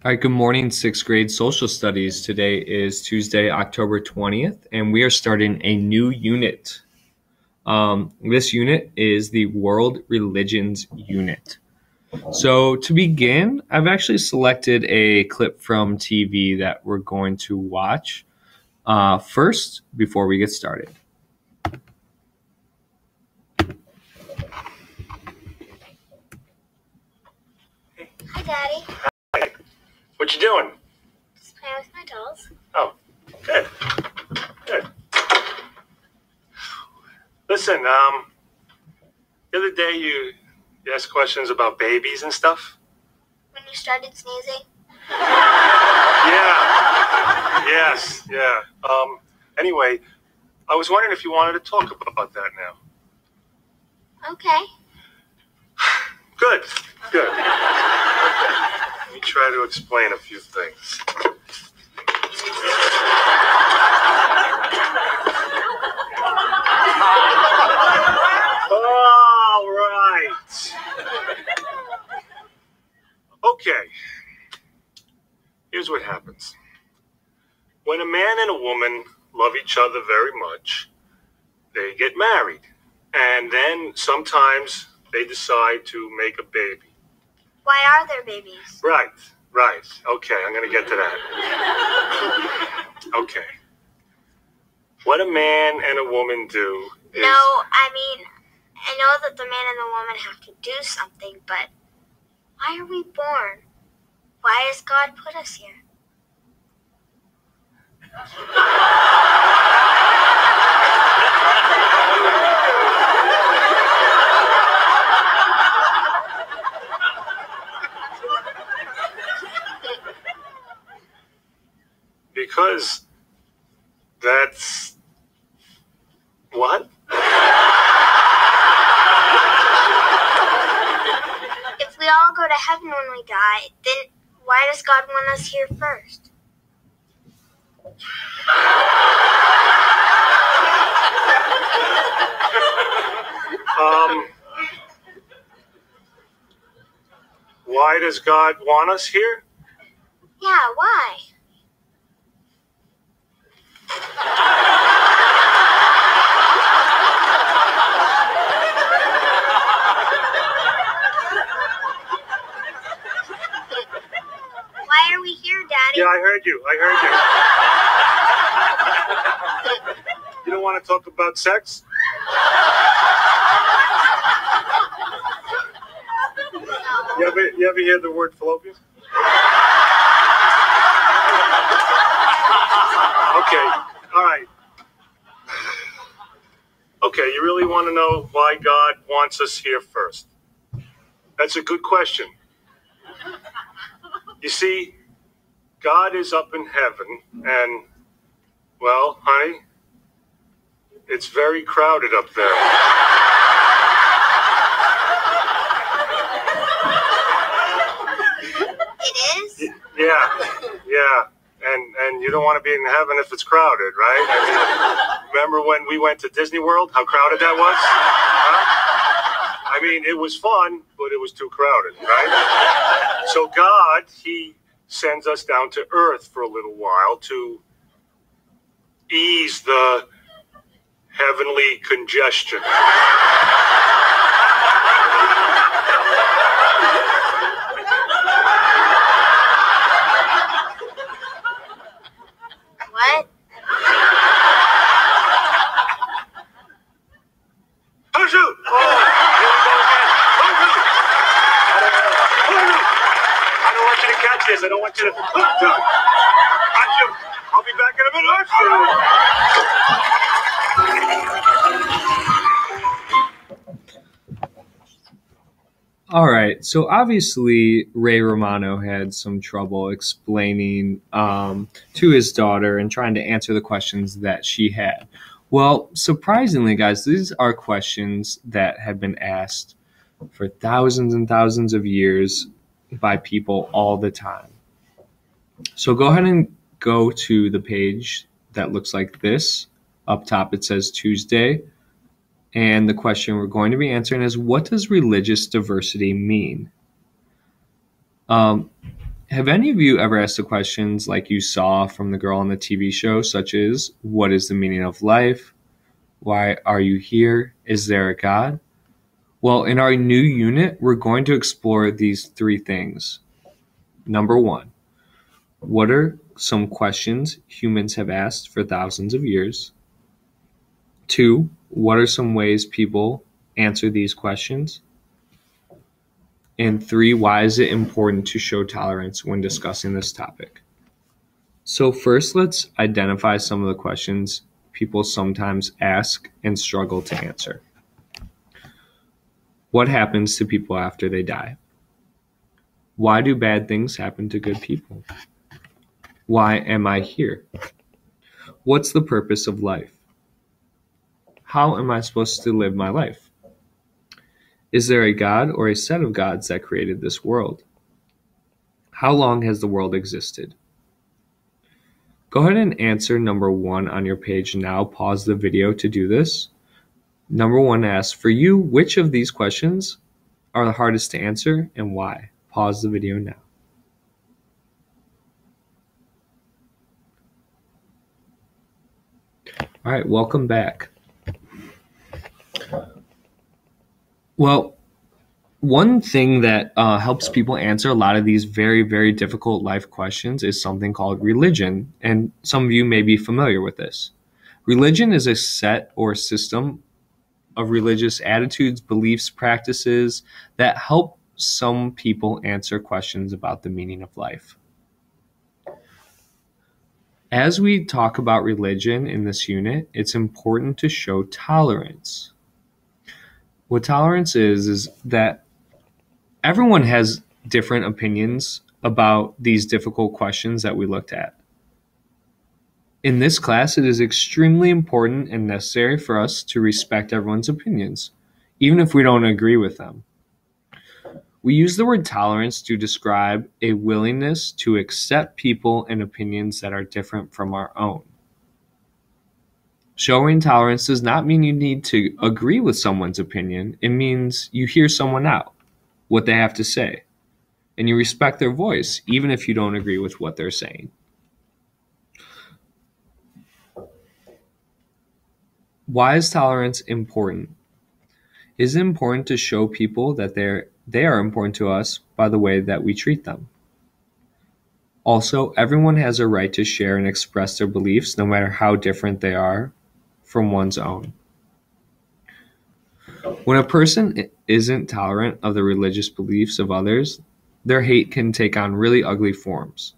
All right, good morning, sixth grade social studies. Today is Tuesday, October 20th, and we are starting a new unit. This unit is the World Religions Unit. So to begin, I've actually selected a clip from TV that we're going to watch first before we get started. Hi, Daddy. Hi. What you doing? Just playing with my dolls. Oh, good. Good. Listen, the other day you asked questions about babies and stuff. When you started sneezing? Yeah. Yes, yeah. Anyway, I was wondering if you wanted to talk about that now. Okay. Good. Good. Let me try to explain a few things. All right. Okay. Here's what happens. When a man and a woman love each other very much, they get married. And then sometimes they decide to make a baby. Why are there babies? Right. Okay, I'm going to get to that. Okay. What a man and a woman do is... No, I know that the man and the woman have to do something, but why are we born? Why has God put us here? Because that's... What? If we all go to heaven when we die, then why does God want us here first? Why does God want us here? Yeah, why? Why are we here, Daddy? Yeah, I heard you. You don't want to talk about sex? You ever hear the word fallopian? Okay, all right. Okay, you really want to know why God wants us here first? That's a good question. You see, God is up in heaven, and, well, honey, it's very crowded up there. It is? Yeah. And you don't want to be in heaven if it's crowded, right? I mean, remember when we went to Disney World, how crowded that was? Huh? I mean, it was fun, but it was too crowded, right? So God, He sends us down to earth for a little while to ease the heavenly congestion. What? Don't shoot! Oh, here we go again. Don't shoot! I don't want you to catch this. I don't want you to... Don't shoot! I'll be back in a minute. Don't shoot! All right, so obviously Ray Romano had some trouble explaining to his daughter and trying to answer the questions that she had. Well, surprisingly, guys, these are questions that have been asked for thousands and thousands of years by people all the time. So go ahead and go to the page that looks like this. Up top it says Tuesday. And the question we're going to be answering is, what does religious diversity mean? Have any of you ever asked the questions like you saw from the girl on the TV show, such as, what is the meaning of life? Why are you here? Is there a God? Well, in our new unit, we're going to explore these three things. Number one, what are some questions humans have asked for thousands of years? 2, what are some ways people answer these questions? And 3, why is it important to show tolerance when discussing this topic? So first, let's identify some of the questions people sometimes ask and struggle to answer. What happens to people after they die? Why do bad things happen to good people? Why am I here? What's the purpose of life? How am I supposed to live my life? Is there a God or a set of gods that created this world? How long has the world existed? Go ahead and answer number 1 on your page now. Pause the video to do this. Number 1 asks, for you, which of these questions are the hardest to answer and why? Pause the video now. All right, welcome back. Well, one thing that helps people answer a lot of these very, very difficult life questions is something called religion, and some of you may be familiar with this. Religion is a set or system of religious attitudes, beliefs, practices that help some people answer questions about the meaning of life. As we talk about religion in this unit, it's important to show tolerance. What tolerance is that everyone has different opinions about these difficult questions that we looked at. In this class, it is extremely important and necessary for us to respect everyone's opinions, even if we don't agree with them. We use the word tolerance to describe a willingness to accept people and opinions that are different from our own. Showing tolerance does not mean you need to agree with someone's opinion. It means you hear someone out, what they have to say, and you respect their voice, even if you don't agree with what they're saying. Why is tolerance important? It is important to show people that they are important to us by the way that we treat them. Also, everyone has a right to share and express their beliefs, no matter how different they are from one's own. When a person isn't tolerant of the religious beliefs of others, their hate can take on really ugly forms.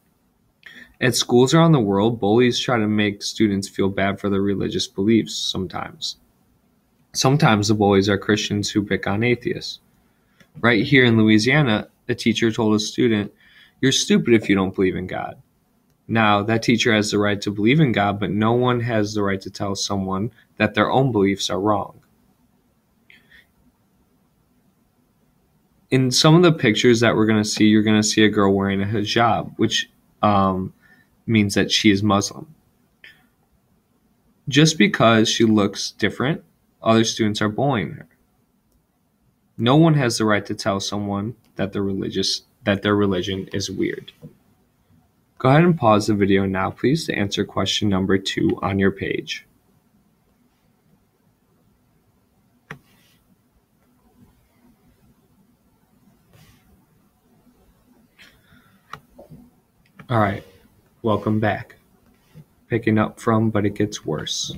At schools around the world, bullies try to make students feel bad for their religious beliefs sometimes. Sometimes the bullies are Christians who pick on atheists. Right here in Louisiana, a teacher told a student, "You're stupid if you don't believe in God." Now, that teacher has the right to believe in God, but no one has the right to tell someone that their own beliefs are wrong. In some of the pictures that we're going to see, you're going to see a girl wearing a hijab, which means that she is Muslim. Just because she looks different, other students are bullying her. No one has the right to tell someone that their religion is weird. Go ahead and pause the video now, please, to answer question number 2 on your page. All right, welcome back. Picking up from, but it gets worse.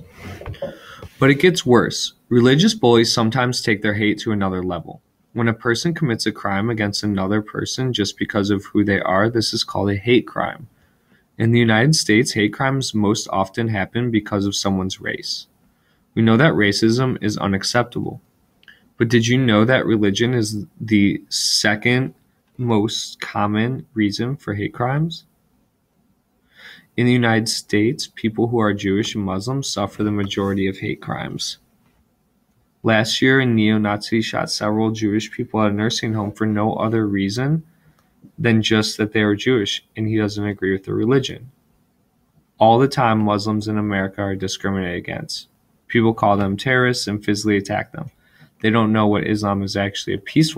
But it gets worse. Religious bullies sometimes take their hate to another level. When a person commits a crime against another person just because of who they are, this is called a hate crime. In the United States, hate crimes most often happen because of someone's race. We know that racism is unacceptable. But did you know that religion is the second most common reason for hate crimes? In the United States, people who are Jewish and Muslims suffer the majority of hate crimes. Last year, a neo-Nazi shot several Jewish people at a nursing home for no other reason than just that they are Jewish and he doesn't agree with their religion. All the time, Muslims in America are discriminated against. People call them terrorists and physically attack them. They don't know what Islam is actually a peaceful